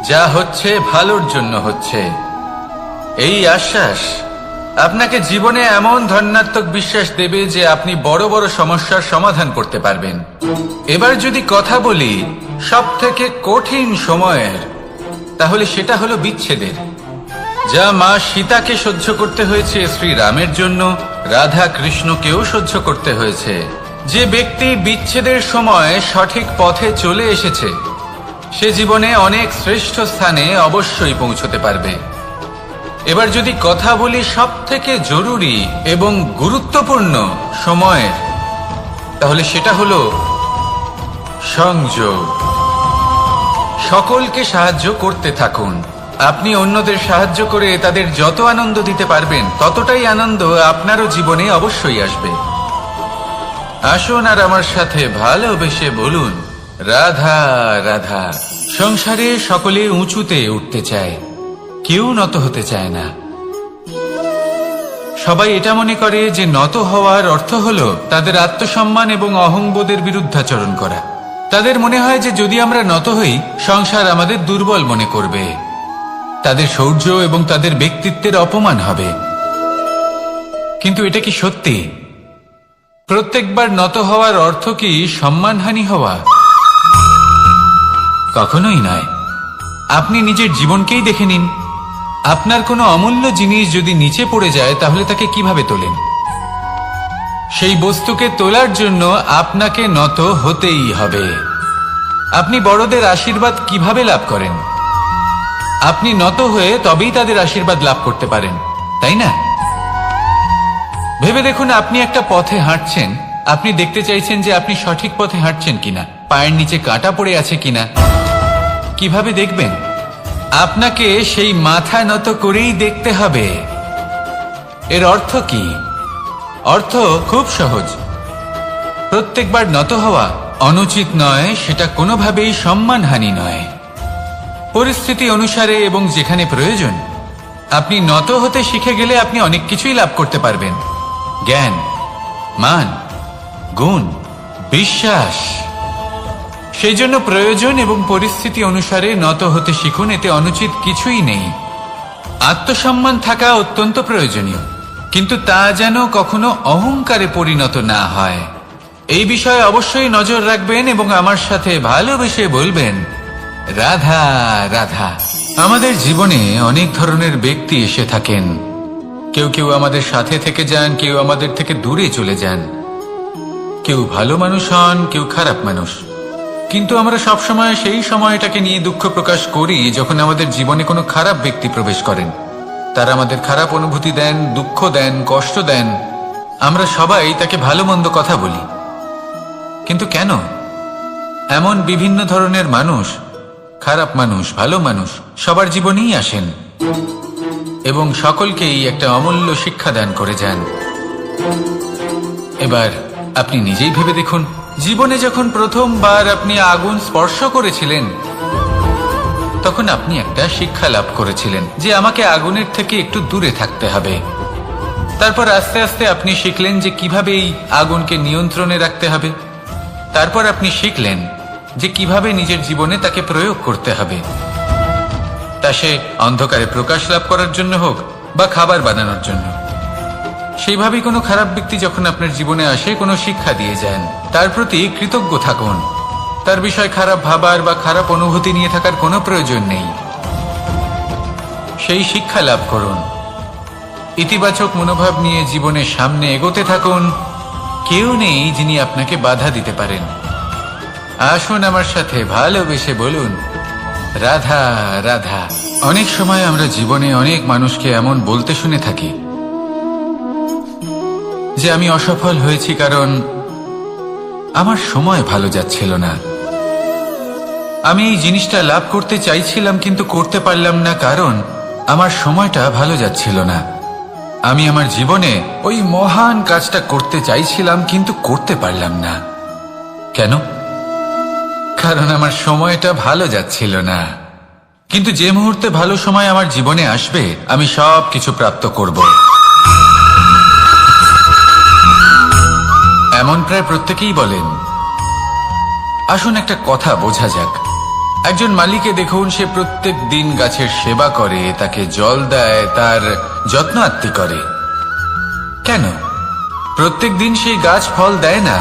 যা হচ্ছে ভালোর জন্য হচ্ছে। এই আশ্বাস আপনাকে জীবনে এমন ধন্যাত্মক বিশ্বাস দেবে যে আপনি বড় বড় সমস্যার সমাধান করতে পারবেন। এবার যদি কথা বলি সবথেকে কঠিন সময়ের, তাহলে সেটা হলো বিচ্ছেদের। যা মা সীতাকে সহ্য করতে হয়েছে শ্রীরামের জন্য, রাধা কৃষ্ণকেও সহ্য করতে হয়েছে। যে ব্যক্তি বিচ্ছেদের সময় সঠিক পথে চলে এসেছে, সে জীবনে অনেক শ্রেষ্ঠ স্থানে অবশ্যই পৌঁছতে পারবে। এবার যদি কথা বলি সবথেকে জরুরি এবং গুরুত্বপূর্ণ সময়ের, তাহলে সেটা হলো সংযোগ। সকলকে সাহায্য করতে থাকুন। আপনি অন্যদের সাহায্য করে তাদের যত আনন্দ দিতে পারবেন, ততটাই আনন্দ আপনারও জীবনে অবশ্যই আসবে। আসুন আর আমার সাথে ভালোবেসে বলুন, রাধা রাধা। সংসারে সকলে উঁচুতে উঠতে চায়, কেউ নত হতে চায় না। সবাই এটা মনে করে যে নত হওয়ার অর্থ হলো তাদের আত্মসম্মান এবং অহংবোধের বিরুদ্ধাচরণ করা। তাদের মনে হয় যে যদি আমরা নত হই, সংসার আমাদের দুর্বল মনে করবে, তাদের শৌর্য এবং তাদের ব্যক্তিত্বের অপমান হবে। কিন্তু এটা কি সত্যি? প্রত্যেকবার নত হওয়ার অর্থ কি সম্মানহানি হওয়া? কখনোই নয়। আপনি নিজের জীবনকেই দেখে নিন। আপনার কোনো অমূল্য জিনিস যদি নিচে পড়ে যায়, তাহলে তাকে কিভাবে তোলেন? সেই বস্তুকে তোলার জন্য আপনাকে নত হতেই হবে। আপনি বড়দের আশীর্বাদ কিভাবে লাভ করেন? আপনি নত হয়ে তবেই তাদের আশীর্বাদ লাভ করতে পারেন, তাই না? ভেবে দেখুন, আপনি একটা পথে হাঁটছেন, আপনি দেখতে চাইছেন যে আপনি সঠিক পথে হাঁটছেন কিনা, পায়ের নিচে কাঁটা পড়ে আছে কিনা। কিভাবে দেখবেন? আপনাকে সেই মাথা নত করেই দেখতে হবে। এর অর্থ কি? অর্থ খুব সহজ। প্রত্যেকবার নত হওয়া অনুচিত নয়, সেটা কোনোভাবেই সম্মানহানি নয়। পরিস্থিতি অনুসারে এবং যেখানে প্রয়োজন আপনি নত হতে শিখে গেলে আপনি অনেক কিছুই লাভ করতে পারবেন। জ্ঞান, মান, গুণ, বিশ্বাস। সেই জন্য প্রয়োজন এবং পরিস্থিতি অনুসারে নত হতে শিখুন, এতে অনুচিত কিছুই নেই। আত্মসম্মান থাকা অত্যন্ত প্রয়োজনীয়, কিন্তু তা যেন কখনো অহংকারে পরিণত না হয়। এই বিষয়ে অবশ্যই নজর রাখবেন এবং আমার সাথে ভালোবেসে বলবেন, রাধা রাধা। আমাদের জীবনে অনেক ধরনের ব্যক্তি এসে থাকেন। কেউ কেউ আমাদের সাথে থেকে যান, কেউ আমাদের থেকে দূরে চলে যান। কেউ ভালো মানুষ হন, কেউ খারাপ মানুষ। কিন্তু আমরা সবসময় সেই সময়টাকে নিয়ে দুঃখ প্রকাশ করি যখন আমাদের জীবনে কোনো খারাপ ব্যক্তি প্রবেশ করেন। তারা আমাদের খারাপ অনুভূতি দেন, দুঃখ দেন, কষ্ট দেন। আমরা সবাই তাকে ভালো মন্দ কথা বলি। কিন্তু কেন? এমন বিভিন্ন ধরনের মানুষ, খারাপ মানুষ, ভালো মানুষ সবার জীবনেই আসেন এবং সকলকেই একটা অমূল্য শিক্ষা দান করে যান। এবার আপনি নিজেই ভেবে দেখুন, জীবনে যখন প্রথমবার আপনি আগুন স্পর্শ করেছিলেন তখন আপনি একটা শিক্ষা লাভ করেছিলেন যে আমাকে আগুনের থেকে একটু দূরে থাকতে হবে। তারপর আস্তে আস্তে আপনি শিখলেন যে কিভাবে এই আগুনকে নিয়ন্ত্রণে রাখতে হবে। তারপর আপনি শিখলেন যে কিভাবে নিজের জীবনে তাকে প্রয়োগ করতে হবে, তা সে অন্ধকারে প্রকাশ লাভ করার জন্য হোক বা খাবার বানানোর জন্য। সেইভাবেই কোনো খারাপ ব্যক্তি যখন আপনার জীবনে আসে কোনো শিক্ষা দিয়ে যান, তার প্রতি কৃতজ্ঞ থাকুন। তার বিষয় খারাপ ভাবার বা খারাপ অনুভূতি নিয়ে থাকার কোনো প্রয়োজন নেই। সেই শিক্ষা লাভ করুন, ইতিবাচক মনোভাব নিয়ে জীবনের সামনে এগোতে থাকুন। কেউ নেই যিনি আপনাকে বাধা দিতে পারেন। আসুন আমার সাথে ভালোবেসে বলুন, রাধা রাধা। অনেক সময় আমরা জীবনে অনেক মানুষকে এমন বলতে শুনে থাকি যে আমি অসফল হয়েছি কারণ আমার সময় ভালো যাচ্ছিল না। আমি এই জিনিসটা লাভ করতে চাইছিলাম কিন্তু করতে পারলাম না কারণ আমার সময়টা ভালো যাচ্ছিল না। আমি আমার জীবনে ওই মহান কাজটা করতে চাইছিলাম কিন্তু করতে পারলাম না। কেন? কারণ আমার সময়টা ভালো যাচ্ছিল না। কিন্তু যে মুহূর্তে ভালো সময় আমার জীবনে আসবে আমি সব কিছু প্রাপ্ত করব। এমন প্রায় প্রত্যেকেই বলেন। আসুন একটা কথা বোঝা যাক। একজন মালিকে দেখুন, সে প্রত্যেক দিন গাছের সেবা করে, তাকে জল দেয়, তার যত্ন আত্তি করে। কেন? প্রত্যেক দিন সেই গাছ ফল দেয় না।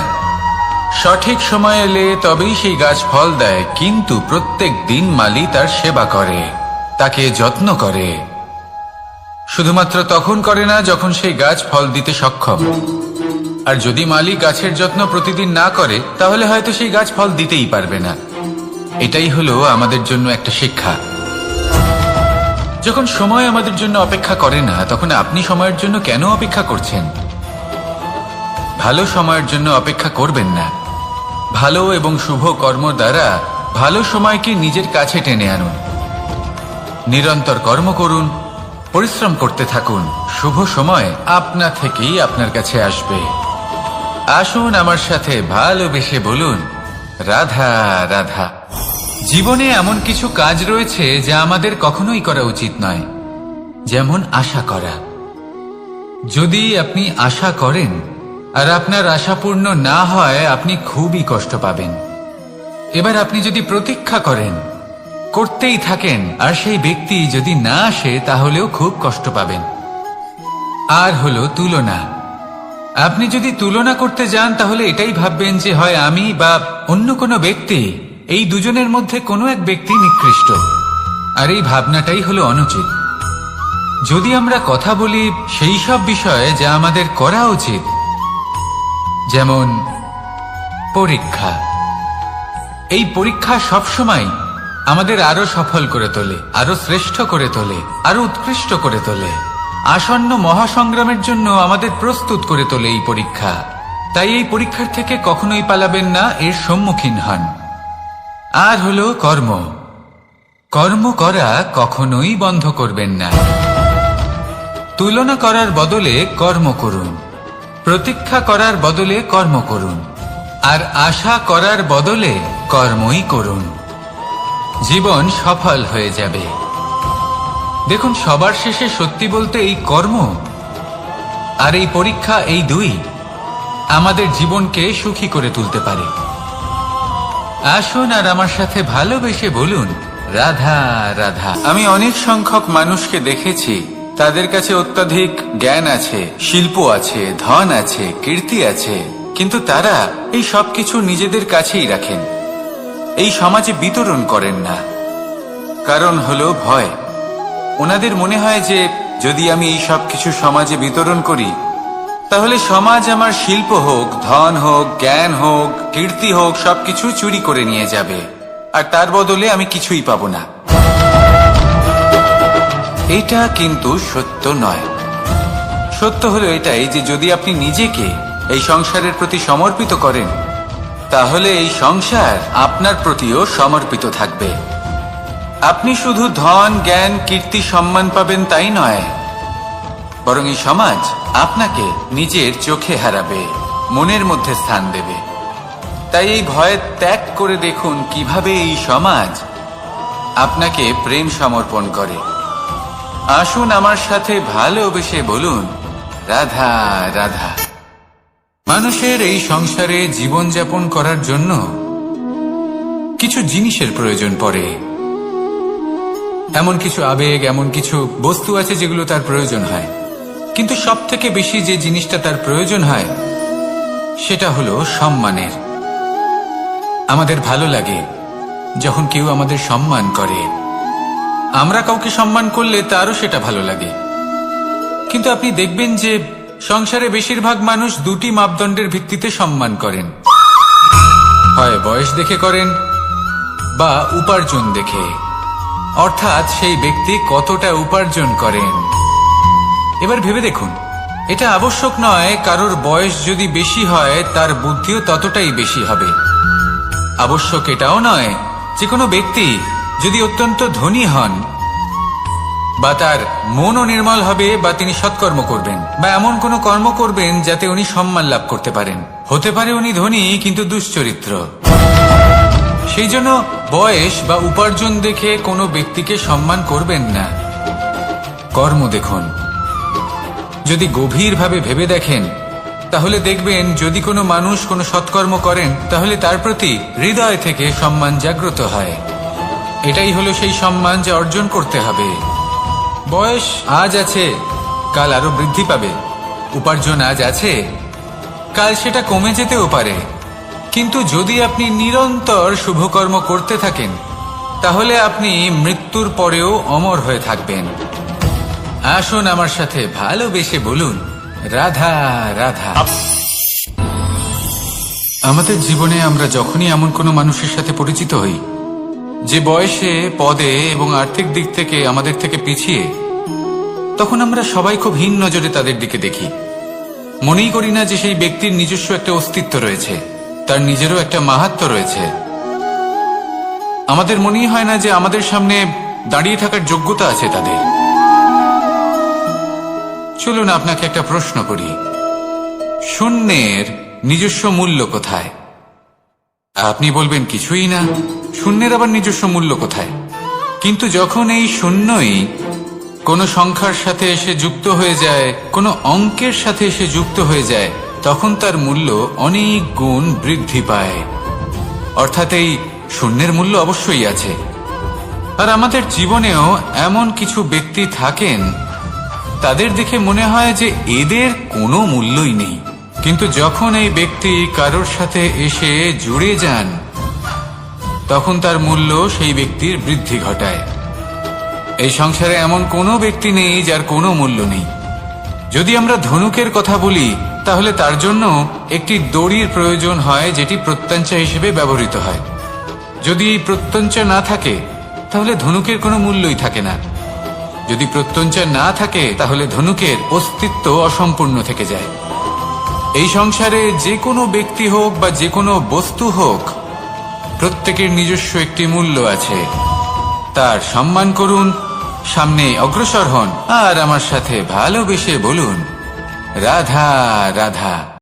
সঠিক সময় এলে তবেই সেই গাছ ফল দেয়, কিন্তু প্রত্যেক দিন মালি তার সেবা করে, তাকে যত্ন করে। শুধুমাত্র তখন করে না যখন সেই গাছ ফল দিতে সক্ষম। আর যদি মালি গাছের যত্ন প্রতিদিন না করে তাহলে হয়তো সেই গাছ ফল দিতেই পারবে না। এটাই হলো আমাদের জন্য একটা শিক্ষা। যখন সময় আমাদের জন্য অপেক্ষা করে না তখন আপনি সময়ের জন্য কেন অপেক্ষা করছেন? ভালো সময়ের জন্য অপেক্ষা করবেন না। ভালো এবং শুভ কর্ম দ্বারা ভালো সময়কে নিজের কাছে টেনে আনুন। নিরন্তর কর্ম করুন, পরিশ্রম করতে থাকুন। শুভ সময় আপনা থেকেই আপনার কাছে আসবে। আসুন আমার সাথে ভালোবেসে বলুন, রাধা রাধা। জীবনে এমন কিছু কাজ রয়েছে যা আমাদের কখনোই করা উচিত নয়, যেমন আশা করা। যদি আপনি আশা করেন আর আপনার আশা পূর্ণ না হয় আপনি খুবই কষ্ট পাবেন। এবার আপনি যদি প্রতীক্ষা করেন, করতেই থাকেন, আর সেই ব্যক্তি যদি না আসে তাহলেও খুব কষ্ট পাবেন। আর হলো তুলনা। আপনি যদি তুলনা করতে যান তাহলে এটাই ভাববেন যে হয় আমি বা অন্য কোনো ব্যক্তি, এই দুজনের মধ্যে কোনো এক ব্যক্তি নিকৃষ্ট। আর এই ভাবনাটাই হলো অনুচিত। যদি আমরা কথা বলি সেই সব বিষয়ে যা আমাদের করা উচিত, যেমন পরীক্ষা। এই পরীক্ষা সবসময় আমাদের আরো সফল করে তোলে, আরো শ্রেষ্ঠ করে তোলে, আরো উৎকৃষ্ট করে তোলে। আসন্ন মহাসংগ্রামের জন্য আমাদের প্রস্তুত করে তোলে এই পরীক্ষা। তাই এই পরীক্ষার থেকে কখনোই পালাবেন না, এর সম্মুখীন হন। আর হলো কর্ম। কর্ম করা কখনোই বন্ধ করবেন না। তুলনা করার বদলে কর্ম করুন, প্রতীক্ষা করার বদলে কর্ম করুন, আর আশা করার বদলে কর্মই করুন। জীবন সফল হয়ে যাবে। দেখুন, সবার শেষে সত্যি বলতে এই কর্ম আর এই পরীক্ষা, এই দুই আমাদের জীবনকে সুখী করে তুলতে পারে। আসুন আর আমার সাথে ভালোবেসে বলুন, রাধা রাধা। আমি অনেক সংখ্যক মানুষকে দেখেছি, তাদের কাছে অত্যাধিক জ্ঞান আছে, শিল্প আছে, ধন আছে, কীর্তি আছে, কিন্তু তারা এই সবকিছু নিজেদের কাছেই রাখেন, এই সমাজে বিতরণ করেন না। কারণ হলো ভয়। ওনাদের মনে হয় যে যদি আমি এই সব কিছু সমাজে বিতরণ করি, তাহলে সমাজ আমার শিল্প হোক, ধন হোক, জ্ঞান হোক, কীর্তি হোক, সবকিছু চুরি করে নিয়ে যাবে, আর তার বদলে আমি কিছুই পাবো না। এটা কিন্তু সত্য নয়। সত্য হলো এটাই যে যদি আপনি নিজেকে এই সংসারের প্রতি সমর্পিত করেন, তাহলে এই সংসার আপনার প্রতিও সমর্পিত থাকবে। আপনি শুধু ধন, জ্ঞান, কীর্তি, সম্মান পাবেন তাই নয়, বরং এই সমাজ আপনাকে নিজের চোখে হারাবে, মনের মধ্যে স্থান দেবে। তাই এই ভয় ত্যাগ করে দেখুন কিভাবে এই সমাজ আপনাকে প্রেম সমর্পণ করে। আসুন আমার সাথে ভালোবেসে বলুন, রাধা রাধা। মানুষের এই সংসারে জীবনযাপন করার জন্য কিছু জিনিসের প্রয়োজন পড়ে। এমন কিছু আবেগ, এমন কিছু বস্তু আছে যেগুলো তার প্রয়োজন হয়, কিন্তু সব থেকে বেশি যে জিনিসটা তার প্রয়োজন হয় সেটা হলো সম্মানের। আমাদের ভালো লাগে যখন কেউ আমাদের সম্মান করে। আমরা কাউকে সম্মান করলে তারও সেটা ভালো লাগে। কিন্তু আপনি দেখবেন যে সংসারে বেশিরভাগ মানুষ দুটি মাপদণ্ডের ভিত্তিতে সম্মান করেন, হয় বয়স দেখে করেন বা উপার্জন দেখে, অর্থাৎ সেই ব্যক্তি কতটা উপার্জন করেন। এবার ভেবে দেখুন, এটা আবশ্যক নয় কারোর বয়স যদি বেশি হয় তার বুদ্ধিও ততটাই বেশি হবে। আবশ্যক এটাও নয় যে কোনো ব্যক্তি যদি অত্যন্ত ধনী হন বা তার মনও নির্মল হবে বা তিনি সৎকর্ম করবেন বা এমন কোনো কর্ম করবেন যাতে উনি সম্মান লাভ করতে পারেন। হতে পারে উনি ধনী কিন্তু দুশ্চরিত্র। সেই জন্য বয়স বা উপার্জন দেখে কোনো ব্যক্তিকে সম্মান করবেন না। কর্ম দেখুন। যদি গভীরভাবে ভেবে দেখেন তাহলে দেখবেন যদি কোনো মানুষ কোনো সৎকর্ম করেন তাহলে তার প্রতি হৃদয় থেকে সম্মান জাগ্রত হয়। এটাই হলো সেই সম্মান যা অর্জন করতে হবে। বয়স আজ আছে, কাল আরো বৃদ্ধি পাবে। উপার্জন আজ আছে, কাল সেটা কমে যেতেও পারে। কিন্তু যদি আপনি নিরন্তর শুভকর্ম করতে থাকেন তাহলে আপনি মৃত্যুর পরেও অমর হয়ে থাকবেন। আসুন আমার সাথে ভালোবেসে বলুন, রাধা রাধা। আমাদের জীবনে আমরা যখনই এমন কোনো মানুষের সাথে পরিচিত হই যে বয়সে, পদে এবং আর্থিক দিক থেকে আমাদের থেকে পিছিয়ে, তখন আমরা সবাই খুব হীন নজরে তাদের দিকে দেখি। মনেই করি না যে সেই ব্যক্তির নিজস্ব একটা অস্তিত্ব রয়েছে, তার নিজেরও একটা মাহাত্ম্য রয়েছে। আমাদের মনেই হয় না যে আমাদের সামনে দাঁড়িয়ে থাকার যোগ্যতা আছে তাদের। চলুন আপনাকে একটা প্রশ্ন করি, শূন্যের নিজস্ব মূল্য কোথায়? আপনি বলবেন কিছুই না। শূন্যের আবার নিজস্ব মূল্য কোথায়? কিন্তু যখন এই শূন্যই কোনো সংখ্যার সাথে এসে যুক্ত হয়ে যায়, কোনো অঙ্কের সাথে এসে যুক্ত হয়ে যায়, তখন তার মূল্য অনেক গুণ বৃদ্ধি পায়। অর্থাৎ এই শূন্যের মূল্য অবশ্যই আছে। আর আমাদের জীবনেও এমন কিছু ব্যক্তি থাকেন, তাদের দেখে মনে হয় যে এদের কোনো মূল্যই নেই। কিন্তু যখন এই ব্যক্তি কারোর সাথে এসে জুড়ে যান তখন তার মূল্য সেই ব্যক্তির বৃদ্ধি ঘটায়। এই সংসারে এমন কোনো ব্যক্তি নেই যার কোনো মূল্য নেই। যদি আমরা ধনুকের কথা বলি তাহলে তার জন্য একটি দড়ির প্রয়োজন হয় যেটি প্রত্যঞ্চা হিসেবে ব্যবহৃত হয়। যদি প্রত্যঞ্চা না থাকে তাহলে ধনুকের কোনো মূল্যই থাকে না। যদি প্রত্যঞ্চা না থাকে তাহলে ধনুকের অস্তিত্ব অসম্পূর্ণ থেকে যায়। এই সংসারে যে কোনো ব্যক্তি হোক বা যে কোনো বস্তু হোক, প্রত্যেকের নিজস্ব একটি মূল্য আছে। তার সম্মান করুন, সামনে অগ্রসর হন আর আমার সাথে ভালোবেসে বলুন রাধা রাধা।